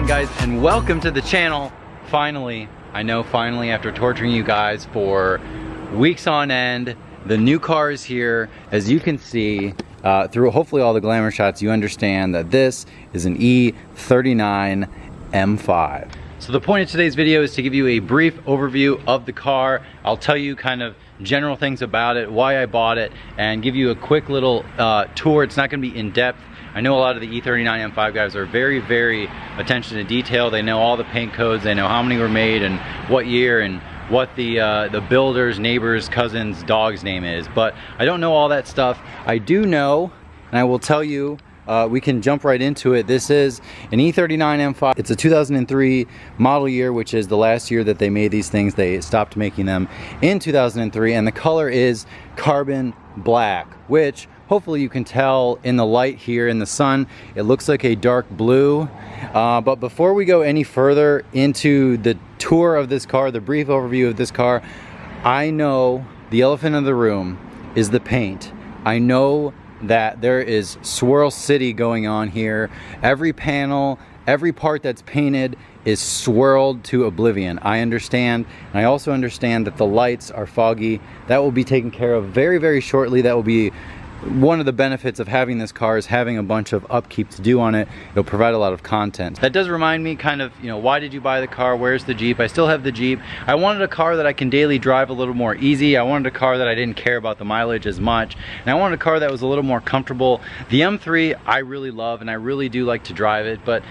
on, guys, and welcome to the channel. Finally, I know finally, after torturing you guys for weeks on end, the new car is here. As you can see through hopefully all the glamour shots, you understand that this is an E39 M5. So the point of today's video is to give you a brief overview of the car. I'll tell you kind of general things about it, why I bought it, and give you a quick little tour. It's not going to be in depth. I know a lot of the E39 M5 guys are very attention to detail. They know all the paint codes, they know how many were made and what year and what the builder's, neighbor's, cousin's dog's name is. But I don't know all that stuff. I do know, and I will tell you, we can jump right into it. This is an E39 M5. It's a 2003 model year, which is the last year that they made these things. They stopped making them in 2003, and the color is carbon black, which hopefully you can tell in the light here in the sun. It looks like a dark blue. But before we go any further into the tour of this car, the brief overview of this car, I know the elephant in the room is the paint. I know that there is Swirl City going on here. Every panel, every part that's painted is swirled to oblivion. I understand, and I also understand that the lights are foggy. That will be taken care of very shortly. That will be one of the benefits of having this car, is having a bunch of upkeep to do on it. It'll provide a lot of content. That does remind me kind of, you know, why did you buy the car? Where's the Jeep? I still have the Jeep. I wanted a car that I can daily drive a little more easy. I wanted a car that I didn't care about the mileage as much. And I wanted a car that was a little more comfortable. The M3 I really love, and I really do like to drive it, but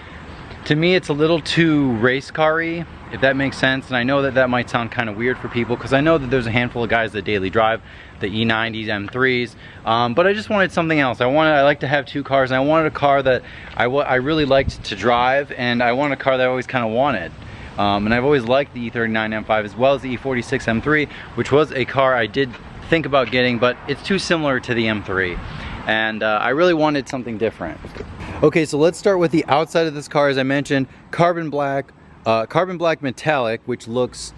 to me it's a little too race car-y, if that makes sense. And I know that that might sound kind of weird for people, because I know that there's a handful of guys that daily drive the E90s, M3s, but I just wanted something else. I like to have two cars, and I wanted a car that I really liked to drive, and I wanted a car that I always kind of wanted. And I've always liked the E39 M5 as well as the E46 M3, which was a car I did think about getting, but it's too similar to the M3. And I really wanted something different. Okay, so let's start with the outside of this car. As I mentioned, carbon black metallic, which looks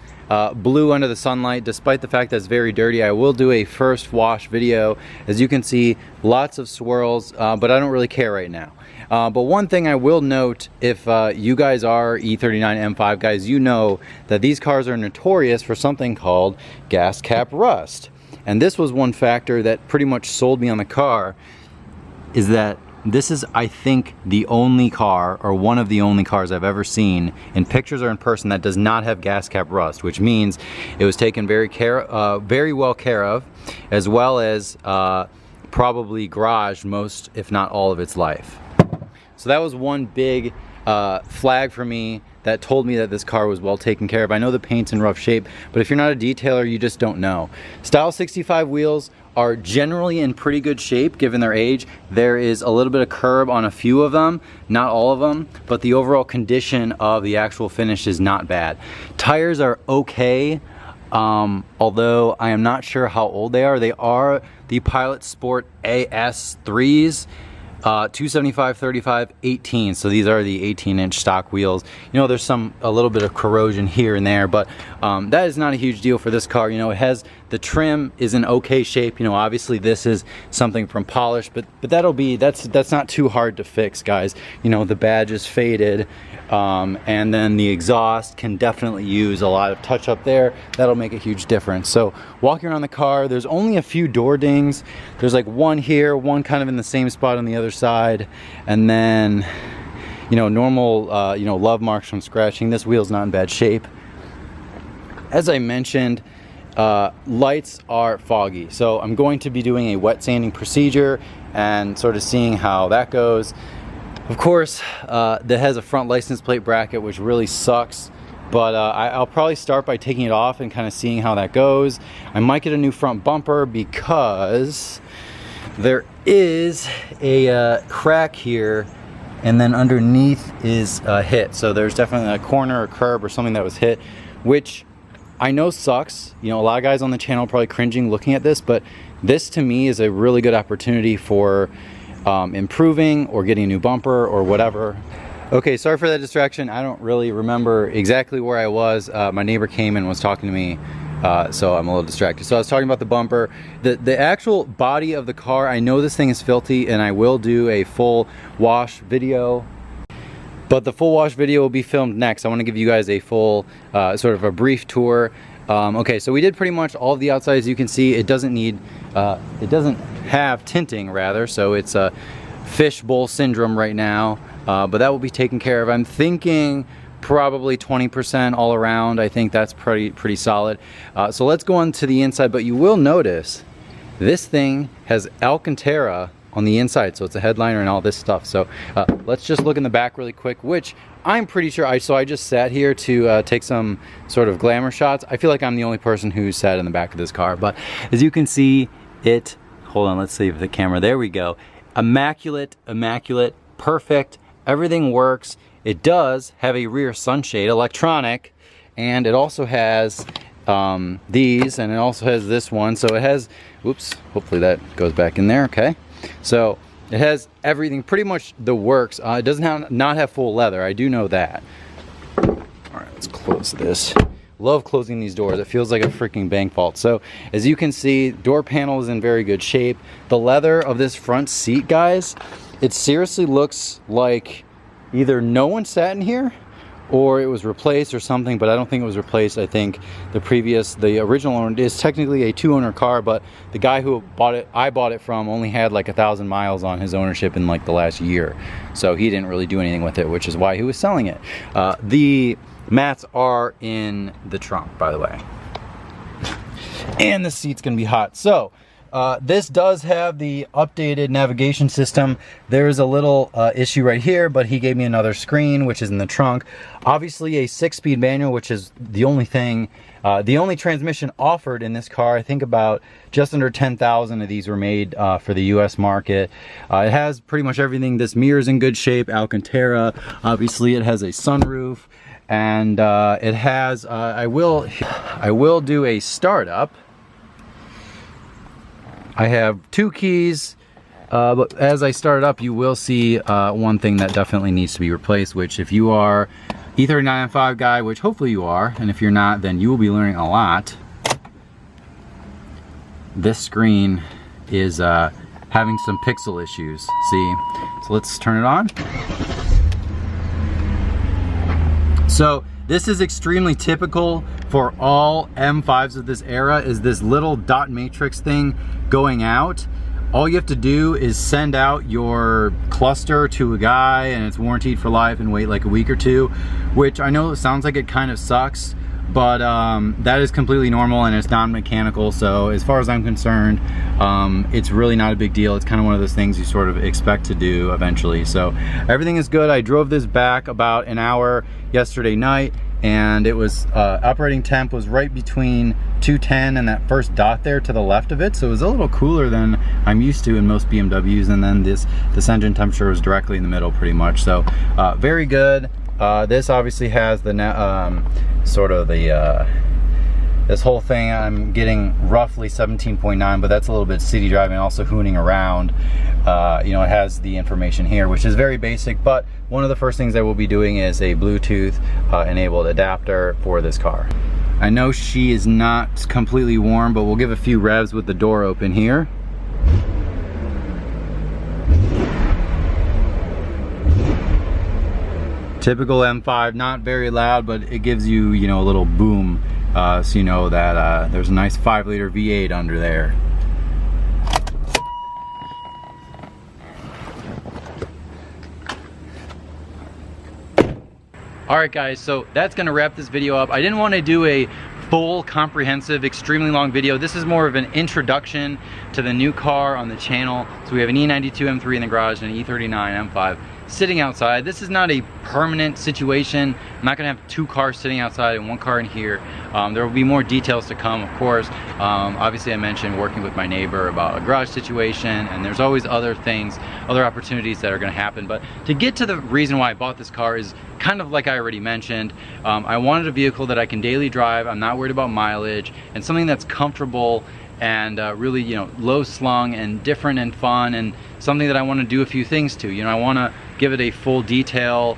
blue under the sunlight, despite the fact that it's very dirty. I will do a first wash video. As you can see, lots of swirls, but I don't really care right now. But one thing I will note, if you guys are E39 M5 guys, you know that these cars are notorious for something called gas cap rust. And this was one factor that pretty much sold me on the car, is that this is, I think, the only car, or one of the only cars I've ever seen in pictures or in person, that does not have gas cap rust, which means it was taken very well care of, as well as probably garaged most, if not all, of its life. So that was one big flag for me that told me that this car was well taken care of. I know the paint's in rough shape, but if you're not a detailer, you just don't know. Style 65 wheels are generally in pretty good shape given their age. There is a little bit of curb on a few of them, not all of them, but the overall condition of the actual finish is not bad. Tires are okay, although I am not sure how old they are. They are the Pilot Sport AS3s. 275, 35, 18. So these are the 18-inch stock wheels. You know, there's a little bit of corrosion here and there, but that is not a huge deal for this car. You know, it has, the trim is in okay shape. You know, obviously this is something from polish, but that's not too hard to fix, guys. You know, the badge is faded, and then the exhaust can definitely use a lot of touch up there. That'll make a huge difference. So walking around the car, there's only a few door dings. There's like one here, one kind of in the same spot on the other side, and then, you know, normal you know, love marks from scratching. This wheel's not in bad shape. As I mentioned, lights are foggy, so I'm going to be doing a wet sanding procedure and sort of seeing how that goes. Of course, that has a front license plate bracket, which really sucks, but I'll probably start by taking it off and kind of seeing how that goes. I might get a new front bumper because there is a crack here, and then underneath is hit. So there's definitely a corner or curb or something that was hit, which I know sucks. You know, a lot of guys on the channel are probably cringing looking at this, but this to me is a really good opportunity for improving or getting a new bumper or whatever. Okay, sorry for that distraction. I don't really remember exactly where I was. My neighbor came and was talking to me, so I'm a little distracted. So I was talking about the bumper. The actual body of the car, I know this thing is filthy, and I will do a full wash video. But the full wash video will be filmed next. I want to give you guys a full, sort of a brief tour. Okay, so we did pretty much all of the outside. As you can see, it doesn't need, it doesn't have tinting rather, so it's a fishbowl syndrome right now. But that will be taken care of. I'm thinking probably 20% all around. I think that's pretty solid. So let's go on to the inside, but you will notice this thing has Alcantara on the inside, so it's a headliner and all this stuff. So let's just look in the back really quick, which I'm pretty sure I just sat here to take some sort of glamour shots. I feel like I'm the only person who sat in the back of this car, but as you can see, hold on, let's save the camera. There we go. Immaculate, perfect. Everything works. It does have a rear sunshade, electronic, and it also has these, and it also has this one. So it has, whoops, hopefully that goes back in there, okay. So it has everything, pretty much the works. It doesn't not have full leather, I do know that. All right, let's close this. Love closing these doors. It feels like a freaking bank vault. So as you can see, door panel is in very good shape. The leather of this front seat, guys, it seriously looks like either no one sat in here or it was replaced or something, but I don't think it was replaced. I think the original owner is technically a 2-owner car, but the guy who I bought it from only had like 1,000 miles on his ownership in like the last year. So he didn't really do anything with it, which is why he was selling it. The mats are in the trunk, by the way. And the seat's gonna be hot. So this does have the updated navigation system. There's a little issue right here, but he gave me another screen, which is in the trunk. Obviously a 6-speed manual, which is the only thing, the only transmission offered in this car. I think about just under 10,000 of these were made for the US market. It has pretty much everything. This mirror's in good shape, Alcantara. Obviously it has a sunroof, and it has, I will do a startup. I have 2 keys, but as I start it up, you will see one thing that definitely needs to be replaced, which if you are E39 M5 guy, which hopefully you are, and if you're not, then you will be learning a lot. This screen is having some pixel issues, see? So let's turn it on. So this is extremely typical for all M5s of this era, is this little dot matrix thing going out. All you have to do is send out your cluster to a guy and it's warranted for life and wait like a week or 2, which I know it sounds like it kind of sucks, but that is completely normal and it's non-mechanical. So as far as I'm concerned, it's really not a big deal. It's kind of one of those things you sort of expect to do eventually. So everything is good. I drove this back about an hour yesterday night, and it was operating temp was right between 210 and that first dot there to the left of it, so it was a little cooler than I'm used to in most BMWs. And then this engine temperature was directly in the middle pretty much, so very good. This obviously has the sort of the this whole thing I'm getting roughly 17.9, but that's a little bit city driving, also hooning around. You know, it has the information here, which is very basic, but one of the first things I will be doing is a Bluetooth enabled adapter for this car. I know she is not completely warm, but we'll give a few revs with the door open here. Typical M5, not very loud, but it gives you, you know, a little boom, so you know that there's a nice 5-liter V8 under there. Alright guys, so that's gonna wrap this video up. I didn't want to do a full, comprehensive, extremely long video. This is more of an introduction to the new car on the channel. So we have an E92 M3 in the garage and an E39 M5 sitting outside. This is not a permanent situation. I'm not gonna have 2 cars sitting outside and 1 car in here. There will be more details to come, of course. Obviously I mentioned working with my neighbor about a garage situation, and there's always other things, other opportunities that are gonna happen. But to get to the reason why I bought this car is kind of like I already mentioned. I wanted a vehicle that I can daily drive. I'm not worried about mileage, and something that's comfortable and really, you know, low slung and different and fun, and something that I want to do a few things to. You know, I want to give it a full detail,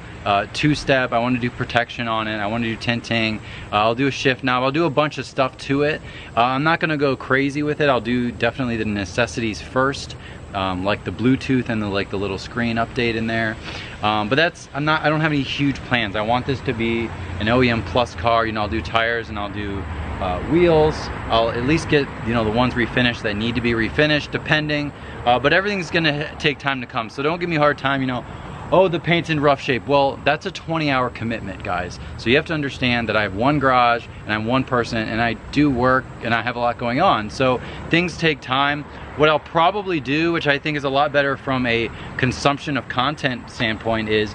two-step. I want to do protection on it. I want to do tinting. I'll do a shift knob. I'll do a bunch of stuff to it. I'm not going to go crazy with it. I'll do definitely the necessities first, like the Bluetooth and the little screen update in there. But I don't have any huge plans. I want this to be an OEM plus car. You know, I'll do tires and I'll do wheels. I'll at least get, you know, the ones refinished that need to be refinished, depending. But everything's gonna take time to come. So don't give me a hard time, you know, oh, the paint's in rough shape. Well, that's a 20-hour commitment, guys. So you have to understand that I have one garage and I'm one person and I do work and I have a lot going on. So things take time. What I'll probably do, which I think is a lot better from a consumption of content standpoint, is,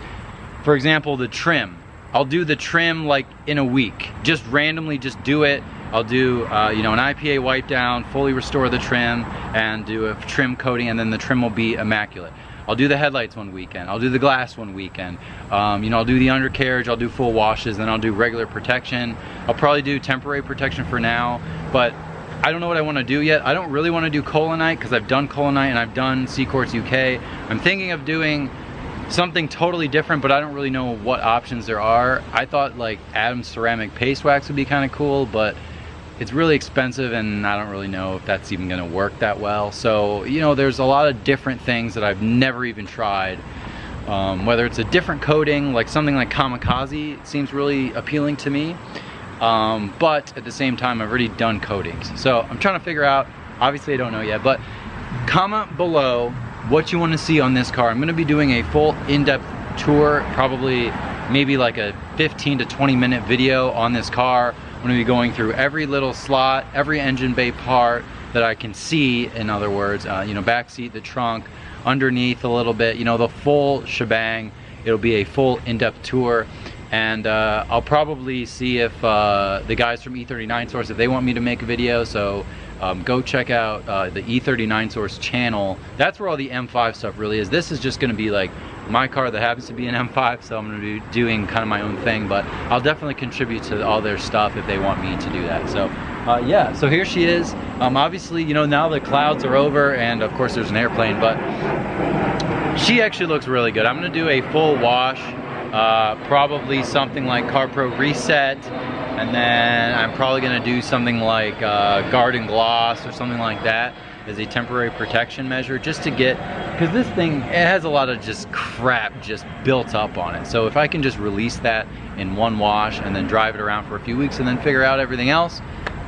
for example, the trim. I'll do the trim like in a week. Just randomly just do it. I'll do you know, an IPA wipe down, fully restore the trim, and do a trim coating, and then the trim will be immaculate. I'll do the headlights one weekend. I'll do the glass one weekend. You know, I'll do the undercarriage. I'll do full washes. Then I'll do regular protection. I'll probably do temporary protection for now, but I don't know what I want to do yet. I don't really want to do Colonite because I've done Colonite and I've done Seacorts UK. I'm thinking of doing something totally different, but I don't really know what options there are. I thought like Adam's ceramic paste wax would be kind of cool, but it's really expensive and I don't really know if that's even gonna work that well. So, you know, there's a lot of different things that I've never even tried. Whether it's a different coating, like something like Kamikaze seems really appealing to me. But at the same time, I've already done coatings. So I'm trying to figure out, obviously I don't know yet, but comment below what you want to see on this car. I'm gonna be doing a full in-depth tour, probably maybe like a 15 to 20 minute video on this car. I'm gonna be going through every little slot, every engine bay part that I can see, in other words, you know, back seat, the trunk, underneath a little bit, you know, the full shebang. It'll be a full in-depth tour. And I'll probably see if the guys from E39 Source, if they want me to make a video. So go check out the E39 Source channel. That's where all the M5 stuff really is. This is just gonna be like my car that happens to be an M5, so I'm gonna be doing kind of my own thing, but I'll definitely contribute to all their stuff if they want me to do that. So yeah, so here she is. Obviously, you know, now the clouds are over and of course there's an airplane, but she actually looks really good. I'm gonna do a full wash, probably something like CarPro Reset, and then I'm probably gonna do something like Garden Gloss or something like that as a temporary protection measure, just to get, because this thing, it has a lot of just crap just built up on it. So if I can just release that in one wash and then drive it around for a few weeks and then figure out everything else,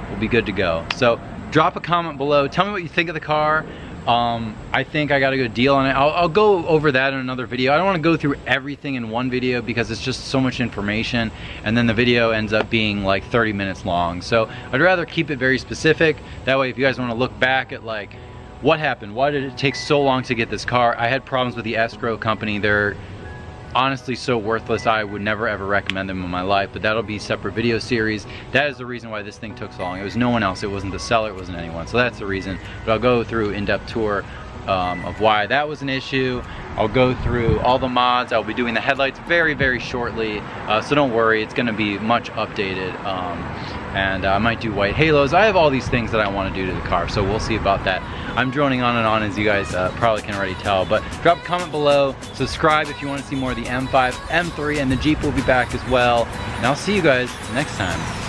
we'll be good to go. So drop a comment below, tell me what you think of the car. I think I got a good deal on it. I'll go over that in another video. I don't want to go through everything in one video because it's just so much information, and then the video ends up being like 30 minutes long. So I'd rather keep it very specific. That way if you guys want to look back at like what happened, why did it take so long to get this car? I had problems with the escrow company. They're honestly so worthless. I would never ever recommend them in my life, but that'll be a separate video series. That is the reason why this thing took so long. It was no one else. It wasn't the seller, it wasn't anyone. So that's the reason. But I'll go through in-depth tour of why that was an issue. I'll go through all the mods. I'll be doing the headlights very, very shortly. So don't worry, it's gonna be much updated. And I might do white halos. I have all these things that I want to do to the car, so we'll see about that. I'm droning on and on, as you guys probably can already tell, but drop a comment below, subscribe if you want to see more of the M5, M3, and the Jeep will be back as well. And I'll see you guys next time.